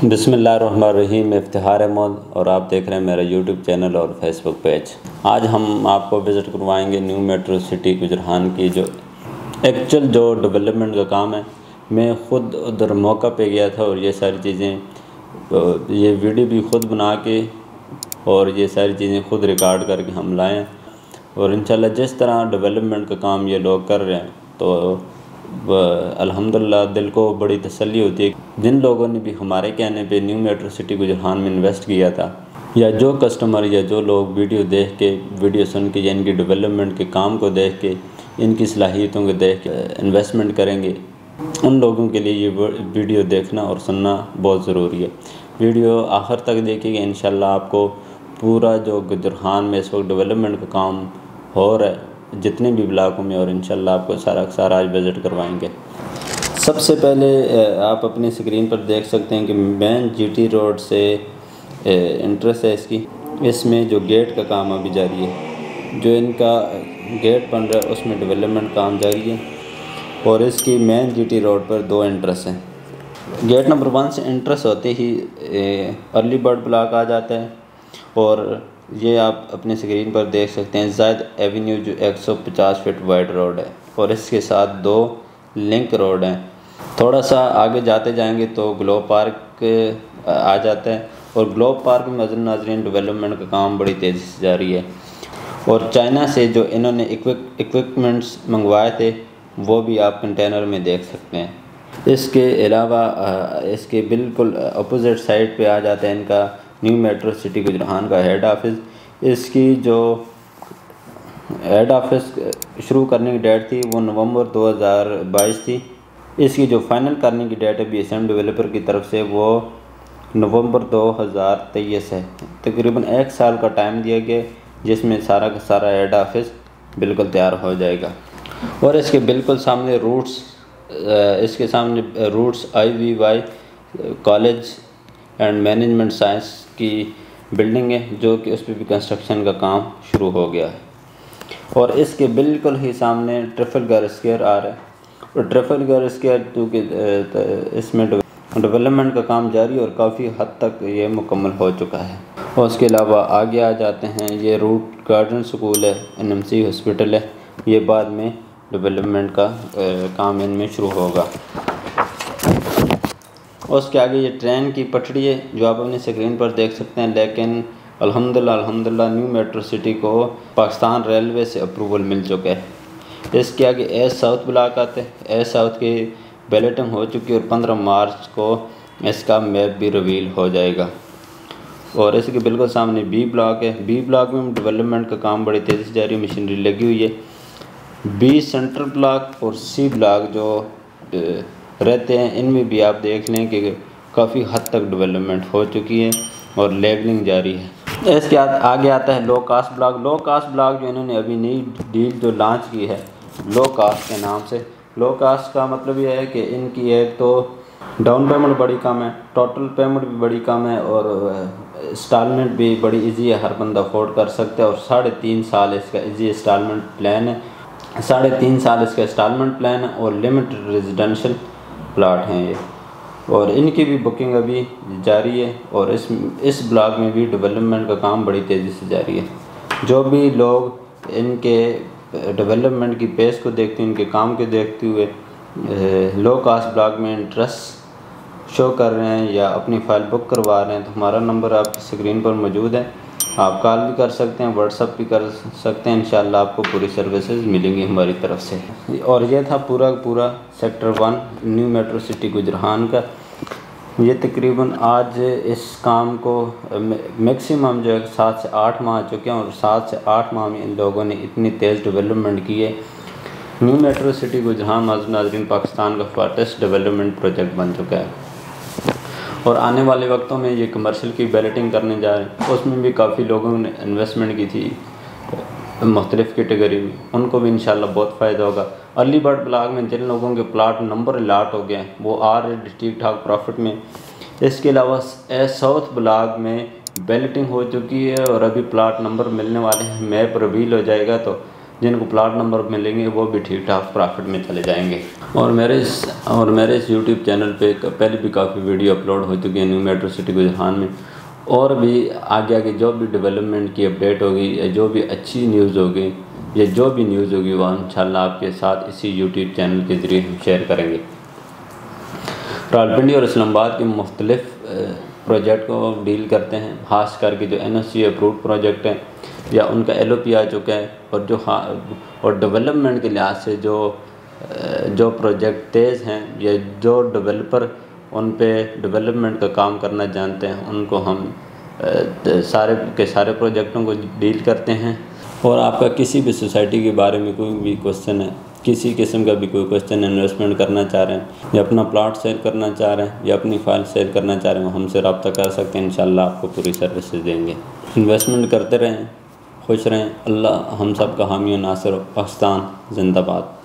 बिस्मिल्लाहिर्रहमानिर्रहीम। इफ्तिखार अहमद और आप देख रहे हैं मेरा यूट्यूब चैनल और फेसबुक पेज। आज हम आपको विज़िट करवाएंगे न्यू मेट्रो सिटी गुजरान की जो एक्चुअल जो डेवलपमेंट का काम है। मैं ख़ुद उधर मौका पे गया था और ये सारी चीज़ें ये वीडियो भी ख़ुद बना के और ये सारी चीज़ें ख़ुद रिकॉर्ड करके हम लाएँ और इंशाल्लाह जिस तरह डेवलपमेंट का काम ये लोग कर रहे हैं तो अल्हम्दुलिल्लाह दिल को बड़ी तसल्ली होती है। जिन लोगों ने भी हमारे कहने पे न्यू मेट्रो सिटी गुजरान में इन्वेस्ट किया था या जो कस्टमर या जो लोग वीडियो देख के वीडियो सुन के या इनकी डेवलपमेंट के काम को देख के इनकी सलाहियतों को देख के इन्वेस्टमेंट करेंगे, उन लोगों के लिए ये वीडियो देखना और सुनना बहुत ज़रूरी है। वीडियो आखिर तक देखिएगा, इंशाल्लाह आपको पूरा जो गुजरान में इस वक्त डेवलपमेंट का काम हो रहा है जितने भी ब्लॉकों में, और इंशाल्लाह आपको सारा आज विज़िट करवाएंगे। सबसे पहले आप अपनी स्क्रीन पर देख सकते हैं कि मेन जीटी रोड से इंट्रेंस है इसमें जो गेट का काम अभी जारी है, जो इनका गेट बन रहा है उसमें डेवलपमेंट काम जारी है और इसकी मेन जीटी रोड पर दो इंट्रेंस हैं। गेट नंबर 1 से इंट्रेंस होते ही अर्ली बर्ड ब्लॉक आ जाता है और ये आप अपनी स्क्रीन पर देख सकते हैं जायद एवेन्यू जो 150 फीट वाइड रोड है और इसके साथ दो लिंक रोड हैं। थोड़ा सा आगे जाते जाएंगे तो ग्लोब पार्क आ जाता है और ग्लोब पार्क में नाज़रीन डेवलपमेंट का काम बड़ी तेज़ी से जारी है और चाइना से जो इन्होंने इक्विपमेंट्स मंगवाए थे वो भी आप कंटेनर में देख सकते हैं। इसके अलावा इसके बिल्कुल अपोजिट साइड पे आ जाता है इनका न्यू मेट्रो सिटी गुजरान का हेड ऑफिस। इसकी जो हेड ऑफिस शुरू करने की डेट थी वो नवंबर 2022 थी। इसकी जो फाइनल करने की डेट है BSM डेवलपर की तरफ से वो नवंबर 2023 है। तकरीबन 1 साल का टाइम दिया गया जिसमें सारा का सारा हेड ऑफिस बिल्कुल तैयार हो जाएगा। और इसके बिल्कुल सामने Roots IVY college and management science की बिल्डिंग है जो कि उस पर भी कंस्ट्रक्शन का काम शुरू हो गया है। और इसके बिल्कुल ही सामने ट्रफलगर स्क्वायर आ रहा है और ट्रफलगर स्क्वायर क्योंकि इसमें डेवलपमेंट का काम जारी और काफ़ी हद तक ये मुकम्मल हो चुका है। और उसके अलावा आगे आ जाते हैं, ये रूट गार्डन स्कूल है, NMC हॉस्पिटल है, ये बाद में डेवलपमेंट का काम इनमें शुरू होगा। और उसके आगे ये ट्रेन की पटड़ी है जो आप अपनी स्क्रीन पर देख सकते हैं। लेकिन अल्हम्दुलिल्लाह न्यू मेट्रो सिटी को पाकिस्तान रेलवे से अप्रूवल मिल चुका है। इसके आगे एस साउथ ब्लॉक आते हैं। एस साउथ की बैलेटिंग हो चुकी है और 15 मार्च को इसका मैप भी रिवील हो जाएगा। और इसके बिल्कुल सामने B ब्लॉक है। B ब्लॉक में डेवलपमेंट का काम बड़ी तेज़ी से जारी, मशीनरी लगी हुई है। B सेंट्रल ब्लॉक और C ब्लॉक जो रहते हैं इनमें भी आप देख लें कि काफ़ी हद तक डेवलपमेंट हो चुकी है और लेवलिंग जारी है। इसके आगे आता है लो कास्ट ब्लॉक। लो कास्ट ब्लॉक जो इन्होंने अभी नई डील जो लॉन्च की है लो कास्ट के नाम से। लो कास्ट का मतलब ये है कि इनकी एक तो डाउन पेमेंट बड़ी कम है, टोटल पेमेंट भी बड़ी कम है और इंस्टॉलमेंट भी बड़ी इजी है, हर बंदा अफोर्ड कर सकता है। और 3.5 साल इसका इजी इंस्टॉलमेंट प्लान है, 3.5 साल इसका इंस्टॉलमेंट प्लान है और लिमिटेड रेजिडेंशियल प्लाट हैं ये। और इनकी भी बुकिंग अभी जारी है और इस ब्लॉक में भी डेवलपमेंट का काम बड़ी तेज़ी से जारी है। जो भी लोग इनके डेवलपमेंट की पेस को देखते हैं, इनके काम को देखते हुए लो कास्ट ब्लॉक में इंटरेस्ट शो कर रहे हैं या अपनी फ़ाइल बुक करवा रहे हैं तो हमारा नंबर आपकी स्क्रीन पर मौजूद है। आप कॉल भी कर सकते हैं, व्हाट्सअप भी कर सकते हैं। इंशाल्लाह आपको पूरी सर्विसेज मिलेंगी हमारी तरफ से। और ये था पूरा सेक्टर 1 न्यू मेट्रो सिटी गुजरान का। ये तकरीबन आज इस काम को मैक्सिमम जो है 7 से 8 माह आ चुके हैं और 7 से 8 माह में इन लोगों ने इतनी तेज़ डेवलपमेंट की है। न्यू मेट्रो सिटी गुजरान नाज़रीन पाकिस्तान का फास्टेस्ट डेवलपमेंट प्रोजेक्ट बन चुका है और आने वाले वक्तों में ये कमर्शियल की बैलेटिंग करने जा रहे हैं। उसमें भी काफ़ी लोगों ने इन्वेस्टमेंट की थी मुख्तलिफ़ कैटेगरी में, उनको भी इंशाल्लाह बहुत फ़ायदा होगा। अर्ली बर्ड ब्लॉक में जिन लोगों के प्लाट नंबर अलॉट हो गए हैं वो आ रहे ठीक ठाक प्रॉफिट में। इसके अलावा साउथ ब्लॉक में बैलेटिंग हो चुकी है और अभी प्लाट नंबर मिलने वाले हैं, मैप रिवील हो जाएगा तो जिनको प्लाट नंबर मिलेंगे वो भी ठीक ठाक प्रॉफिट में चले जाएंगे। और मेरे इस यूट्यूब चैनल पे पहले भी काफ़ी वीडियो अपलोड हो चुकी है न्यू मेट्रो सिटी गुजरान में, और भी आगे जो भी डेवलपमेंट की अपडेट होगी या जो भी अच्छी न्यूज़ होगी या जो भी न्यूज़ होगी वह इंशाल्लाह आपके साथ इसी यूट्यूब चैनल के ज़रिए हम शेयर करेंगे। रावलपिंडी और इस्लामाबाद के मुख्तलिफ प्रोजेक्ट को डील करते हैं, खास करके जो NOC अप्रूव्ड प्रोजेक्ट हैं या उनका LOP आ चुका है, और डेवलपमेंट के लिहाज से जो प्रोजेक्ट तेज़ हैं या जो डेवलपर उन पे डेवलपमेंट का काम करना जानते हैं उनको हम सारे के सारे प्रोजेक्टों को डील करते हैं। और आपका किसी भी सोसाइटी के बारे में कोई भी क्वेश्चन है, किसी किस्म का भी कोई क्वेश्चन, इन्वेस्टमेंट करना चाह रहे हैं या अपना प्लॉट सेल करना चाह रहे हैं या अपनी फाइल सेल करना चाह रहे हैं, हमसे रब्ता कर सकते हैं। इंशाल्लाह आपको पूरी सर्विसेज देंगे। इन्वेस्टमेंट करते रहें, खुश रहें। अल्लाह हम सब का हामी और नासिर हो। पाकिस्तान जिंदाबाद।